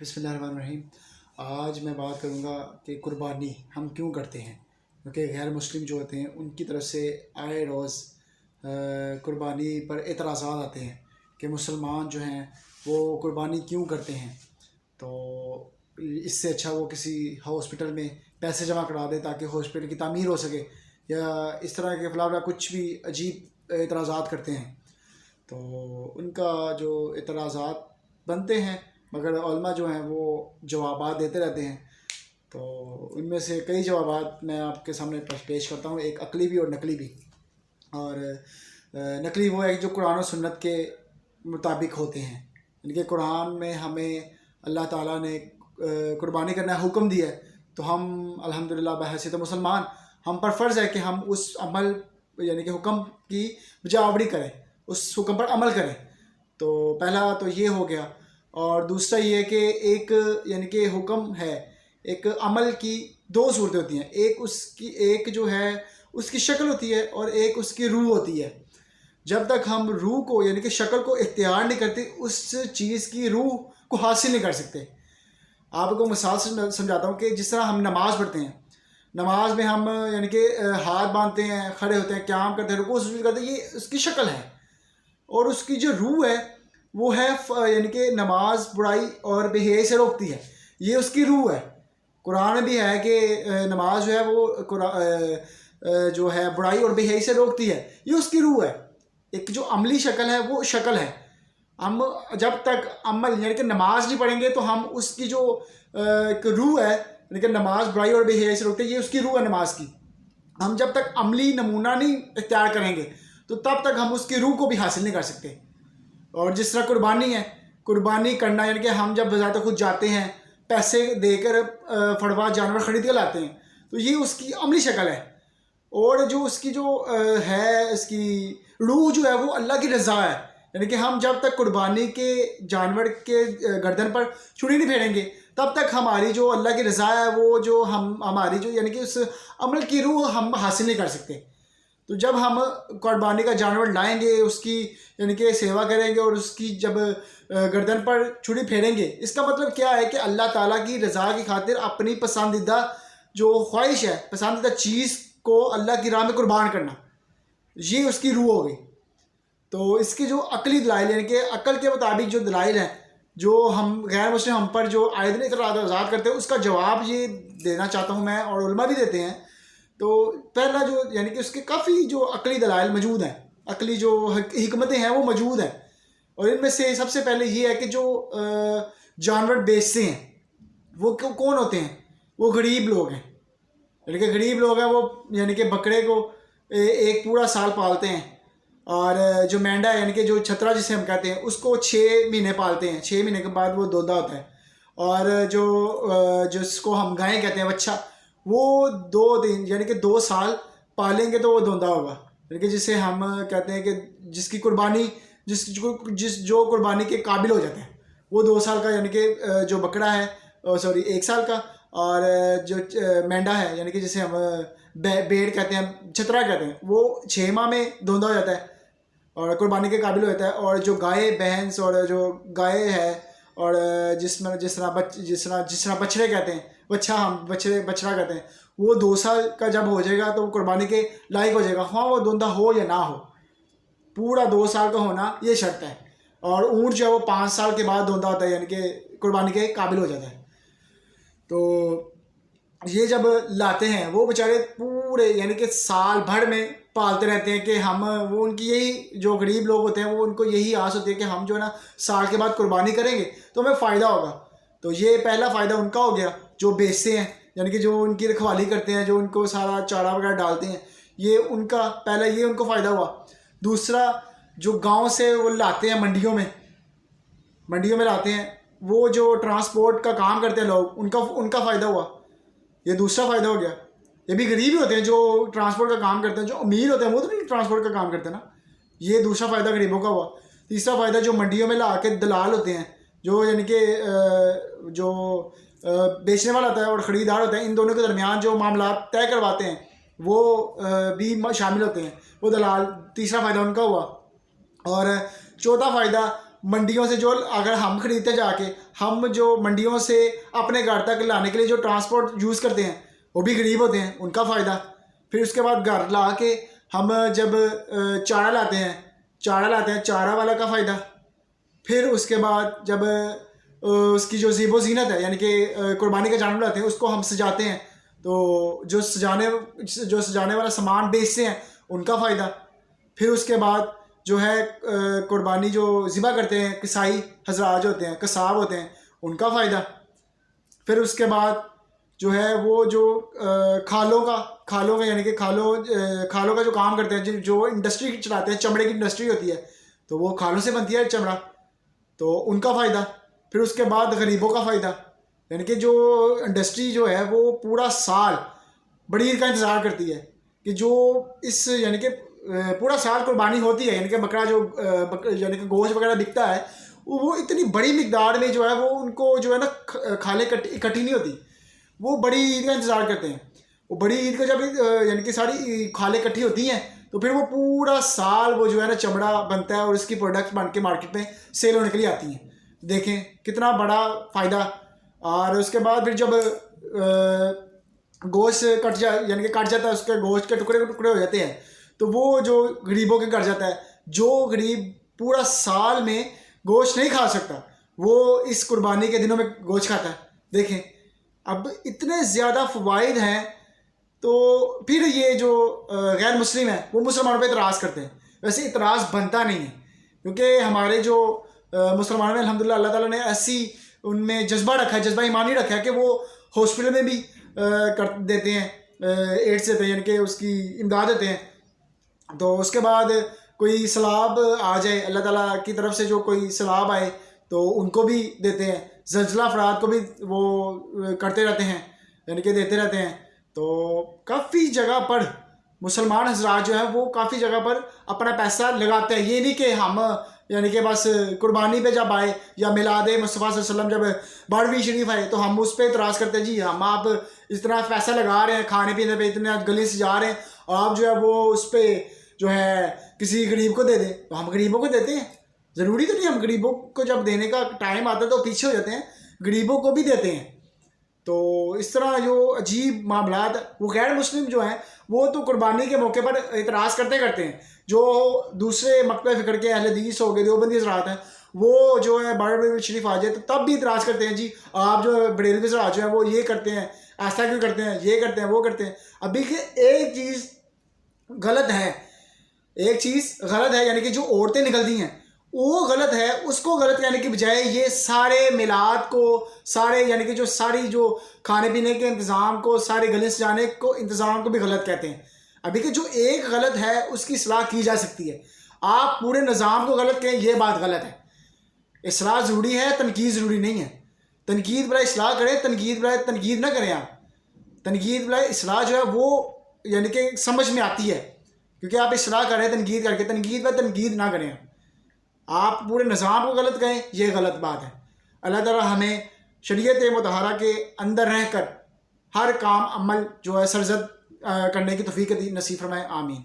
بسم اللہ الرحمن الرحیم۔ آج میں بات کروں گا کہ قربانی ہم کیوں کرتے ہیں، کیونکہ غیر مسلم جو ہوتے ہیں ان کی طرف سے آئے روز قربانی پر اعتراضات آتے ہیں کہ مسلمان جو ہیں وہ قربانی کیوں کرتے ہیں۔ تو اس سے اچھا وہ کسی ہاسپٹل میں پیسے جمع کرا دے تاکہ ہاسپٹل کی تعمیر ہو سکے، یا اس طرح کے فلاں کچھ بھی عجیب اعتراضات کرتے ہیں۔ تو ان کا جو اعتراضات بنتے ہیں، مگر علماء جو ہیں وہ جوابات دیتے رہتے ہیں۔ تو ان میں سے کئی جوابات میں آپ کے سامنے پیش کرتا ہوں، ایک عقلی بھی اور نقلی بھی۔ اور نقلی وہ ہے جو قرآن و سنت کے مطابق ہوتے ہیں، یعنی کہ قرآن میں ہمیں اللہ تعالیٰ نے قربانی کرنا حکم دیا ہے، تو ہم الحمدللہ بحیثیت مسلمان ہم پر فرض ہے کہ ہم اس عمل یعنی کہ حکم کی بجاوری کریں، اس حکم پر عمل کریں۔ تو پہلا تو یہ ہو گیا، اور دوسرا یہ کہ ایک یعنی کہ حکم ہے، ایک عمل کی دو صورتیں ہوتی ہیں، ایک جو ہے اس کی شکل ہوتی ہے اور ایک اس کی روح ہوتی ہے۔ جب تک ہم روح کو یعنی کہ شکل کو اختیار نہیں کرتے، اس چیز کی روح کو حاصل نہیں کر سکتے۔ آپ کو مثال سے سمجھاتا ہوں کہ جس طرح ہم نماز پڑھتے ہیں، نماز میں ہم یعنی کہ ہاتھ باندھتے ہیں، کھڑے ہوتے ہیں، قیام کرتے ہیں، رکوع سجود کرتے ہیں، یہ اس کی شکل ہے، اور اس کی جو روح ہے وہ ہے یعنی کہ نماز برائی اور بے حیائی سے روکتی ہے، یہ اس کی روح ہے۔ قرآن میں بھی ہے کہ نماز جو ہے وہ جو ہے برائی اور بے حیائی سے روکتی ہے، یہ اس کی روح ہے۔ ایک جو عملی شکل ہے وہ شکل ہے، ہم جب تک عمل یعنی کہ نماز نہیں پڑھیں گے تو ہم اس کی جو ایک روح ہے یعنی کہ نماز برائی اور بے حیائی سے روکتی ہے، یہ اس کی روح ہے نماز کی۔ ہم جب تک عملی نمونہ نہیں اختیار کریں گے تو تب تک ہم اس کی روح کو بھی حاصل نہیں کر سکتے۔ اور جس طرح قربانی ہے، قربانی کرنا یعنی کہ ہم جب بذات خود جاتے ہیں، پیسے دے کر فڑوا جانور خرید کے لاتے ہیں، تو یہ اس کی عملی شکل ہے۔ اور جو اس کی جو ہے اس کی روح جو ہے وہ اللہ کی رضا ہے، یعنی کہ ہم جب تک قربانی کے جانور کے گردن پر چھری نہیں پھیریں گے تب تک ہماری جو اللہ کی رضا ہے وہ جو ہماری جو یعنی کہ اس عمل کی روح ہم حاصل نہیں کر سکتے۔ تو جب ہم قربانی کا جانور لائیں گے، اس کی یعنی کہ سیوا کریں گے اور اس کی جب گردن پر چھری پھیریں گے، اس کا مطلب کیا ہے کہ اللہ تعالیٰ کی رضا کی خاطر اپنی پسندیدہ جو خواہش ہے، پسندیدہ چیز کو اللہ کی راہ میں قربان کرنا، یہ اس کی روح ہو گئی۔ تو اس کی جو عقلی دلائل یعنی کہ عقل کے مطابق جو دلائل ہیں جو ہم غیر مسلم ہم پر جو عائد اعتراضات کرتے ہیں، اس کا جواب یہ دینا چاہتا ہوں میں، اور علماء بھی دیتے ہیں۔ تو پہلا جو یعنی کہ اس کے کافی جو عقلی دلائل موجود ہیں، عقلی جو حکمتیں ہیں وہ موجود ہیں، اور ان میں سے سب سے پہلے یہ ہے کہ جو جانور بیچتے ہیں وہ کون ہوتے ہیں؟ وہ غریب لوگ ہیں، یعنی کہ غریب لوگ ہیں، وہ یعنی کہ بکرے کو ایک پورا سال پالتے ہیں، اور جو مینڈا ہے یعنی کہ جو چھترا جسے ہم کہتے ہیں اس کو 6 مہینے پالتے ہیں، 6 مہینے کے بعد وہ دودھا ہوتا ہے۔ اور جس کو ہم گائیں کہتے ہیں بچہ، وہ 2 دن یعنی کہ 2 سال پالیں گے تو وہ دوندا ہوگا، یعنی کہ جسے ہم کہتے ہیں کہ جس کی قربانی جو قربانی کے قابل ہو جاتے ہیں، وہ 2 سال کا یعنی کہ جو بکرا ہے 1 سال کا، اور جو مینڈا ہے یعنی کہ جسے ہم بیڑ کہتے ہیں، چھترا کہتے ہیں، وہ 6 ماہ میں دوندا ہو جاتا ہے اور قربانی کے قابل ہو جاتا ہے۔ اور جو گائے بھینس اور جو گائے ہے، اور جس طرح بچڑے کہتے ہیں، بچڑا کہتے ہیں، وہ 2 سال کا جب ہو جائے گا تو وہ قربانی کے لائق ہو جائے گا، خواہ وہ دوندا ہو یا نہ ہو، پورا 2 سال کا ہونا یہ شرط ہے۔ اور اونٹ جو ہے وہ 5 سال کے بعد دوندا ہوتا ہے، یعنی کہ قربانی کے قابل ہو جاتا ہے۔ تو یہ جب لاتے ہیں وہ بیچارے پورے یعنی کہ سال بھر میں پالتے رہتے ہیں کہ وہ ان کی یہی جو غریب لوگ ہوتے ہیں وہ ان کو یہی آس ہوتی ہے کہ ہم جو ہے نا سال کے بعد قربانی کریں گے تو ہمیں فائدہ ہوگا۔ تو یہ پہلا فائدہ ان کا ہو گیا جو بیچتے ہیں، یعنی کہ جو ان کی رکھوالی کرتے ہیں، جو ان کو سارا چارہ وغیرہ ڈالتے ہیں، یہ ان کا پہلا یہ ان کو فائدہ ہوا۔ دوسرا، جو گاؤں سے وہ لاتے ہیں منڈیوں میں لاتے ہیں، وہ جو ٹرانسپورٹ کا کام کرتے ہیں لوگ، ان کا فائدہ ہوا، یہ دوسرا فائدہ ہو گیا۔ یہ بھی غریب ہی ہوتے ہیں جو ٹرانسپورٹ کا کام کرتے ہیں، جو امیر ہوتے ہیں وہ تو نہیں ٹرانسپورٹ کا کام کرتے نا، یہ دوسرا فائدہ غریبوں کا ہوا۔ تیسرا فائدہ جو منڈیوں میں لا کے دلال ہوتے ہیں، جو یعنی کہ جو بیچنے والا ہوتا ہے اور خریدار ہوتا ہے، ان دونوں کے درمیان جو معاملات طے کرواتے ہیں وہ بھی شامل ہوتے ہیں، وہ دلال، تیسرا فائدہ ان کا ہوا۔ اور چوتھا فائدہ منڈیوں سے جو اگر ہم خریدتے جا کے، ہم جو منڈیوں سے اپنے گھر تک لانے کے لیے جو ٹرانسپورٹ یوز کرتے ہیں وہ بھی غریب ہوتے ہیں، ان کا فائدہ. پھر اس کے بعد گھر لا کے ہم جب چارہ لاتے ہیں چارہ والا کا فائدہ. پھر اس کے بعد جب اس کی جو زیب و زینت ہے یعنی کہ قربانی کا جانور لاتے ہیں اس کو ہم سجاتے ہیں، تو جو سجانے والا سامان بیچتے ہیں ان کا فائدہ. پھر اس کے بعد جو ہے قربانی جو ذبح کرتے ہیں کسائی حضرات جو ہوتے ہیں، قصاب ہوتے ہیں، ان کا فائدہ. پھر اس کے بعد جو ہے وہ جو کھالوں کا یعنی کہ کھالوں کا جو کام کرتے ہیں، جو انڈسٹری چلاتے ہیں، چمڑے کی انڈسٹری ہوتی ہے تو وہ کھالوں سے بنتی ہے چمڑا، تو ان کا فائدہ. پھر اس کے بعد غریبوں کا فائدہ، یعنی کہ جو انڈسٹری جو ہے وہ پورا سال بڑی عید کا انتظار کرتی ہے کہ جو اس یعنی کہ پورا سال قربانی ہوتی ہے، یعنی کہ بکرا جو یعنی کہ گوشت وغیرہ بکتا ہے وہ اتنی بڑی مقدار میں جو ہے وہ ان کو جو ہے نا کھالیں اکٹھی نہیں ہوتی، وہ بڑی عید کا انتظار کرتے ہیں. وہ بڑی عید کا جب یعنی کہ ساری کھالیں اکٹھی ہوتی ہیں تو پھر وہ پورا سال وہ جو ہے نا چمڑا بنتا ہے اور اس کی پروڈکٹ بن کے مارکیٹ میں سیل ہونے کے لیے آتی ہیں. دیکھیں کتنا بڑا فائدہ. اور اس کے بعد پھر جب گوشت کٹ جاتا ہے، اس کے گوشت کے ٹکڑے ہو جاتے ہیں تو وہ جو غریبوں کے گھر جاتا ہے. جو غریب پورا سال میں گوشت نہیں کھا سکتا وہ اس قربانی کے دنوں میں گوشت کھاتا ہے. دیکھیں اب اتنے زیادہ فوائد ہیں. تو پھر یہ جو غیر مسلم ہیں وہ مسلمانوں پہ اعتراض کرتے ہیں. ویسے اعتراض بنتا نہیں ہے کیونکہ ہمارے جو مسلمانوں میں الحمدللہ اللہ تعالیٰ نے ایسی ان میں جذبہ رکھا ہے، جذبہ ایمانی رکھا ہے کہ وہ ہاسپٹل میں بھی دیتے ہیں، ایڈس دیتے ہیں، یعنی کہ اس کی امداد دیتے ہیں. تو اس کے بعد کوئی سیلاب آ جائے، اللہ تعالیٰ کی طرف سے جو کوئی سیلاب آئے تو ان کو بھی دیتے ہیں. زلزلہ افراد کو بھی وہ کرتے رہتے ہیں، یعنی کہ دیتے رہتے ہیں. تو کافی جگہ پر مسلمان حضرات جو ہیں وہ کافی جگہ پر اپنا پیسہ لگاتے ہیں. یہ نہیں کہ ہم یعنی کہ بس قربانی پہ جب آئے یا میلاد مصطفیٰ صلی اللہ علیہ وسلم جب 12ویں شریف آئے تو ہم اس پہ اعتراض کرتے ہیں جی ہم آپ اس طرح پیسہ لگا رہے ہیں، کھانے پینے پہ اتنے گلی سجا رہے ہیں، آپ جو ہے وہ اس پہ جو ہے کسی غریب کو دے دیں. تو ہم غریبوں کو دیتے ہیں، ضروری تو نہیں ہم غریبوں کو جب دینے کا ٹائم آتا ہے تو پیچھے ہو جاتے ہیں، غریبوں کو بھی دیتے ہیں. تو اس طرح جو عجیب معاملات وہ غیر مسلم جو ہیں وہ تو قربانی کے موقع پر اعتراض کرتے ہیں. جو دوسرے مکتبہ فکر کے اہل حدیث ہو گئے، دیوبندی حضرات ہیں، وہ جو ہے 12ویں شریف آ جائے تو تب بھی اعتراض کرتے ہیں جی آپ جو بریلوی حضرات جو ہیں وہ یہ کرتے ہیں، ایسا کیوں کرتے ہیں، یہ کرتے ہیں، وہ کرتے ہیں. ابھی کہ ایک چیز غلط ہے یعنی کہ جو عورتیں نکلتی ہیں وہ غلط ہے. اس کو غلط کہنے کی بجائے یہ سارے میلاد کو، سارے یعنی کہ جو ساری جو کھانے پینے کے انتظام کو، سارے گلے سجانے کو انتظام کو بھی غلط کہتے ہیں. ابھی کہ جو ایک غلط ہے اس کی اصلاح کی جا سکتی ہے. آپ پورے نظام کو غلط کہیں یہ بات غلط ہے. اصلاح ضروری ہے، تنقید ضروری نہیں ہے. تنقید برائے اصلاح کریں، تنقید برائے تنقید نہ کریں. آپ تنقید برائے اصلاح جو ہے وہ یعنی کہ سمجھ میں آتی ہے کیونکہ آپ اصلاح کر رہے ہیں تنقید کر کے. تنقید برائے تنقید نہ کریں. آپ پورے نظام کو غلط کہیں یہ غلط بات ہے. اللہ تعالیٰ ہمیں شریعت مطہرہ کے اندر رہ کر ہر کام عمل جو ہے سرزد کرنے کی توفیق نصیب فرمائے. آمین.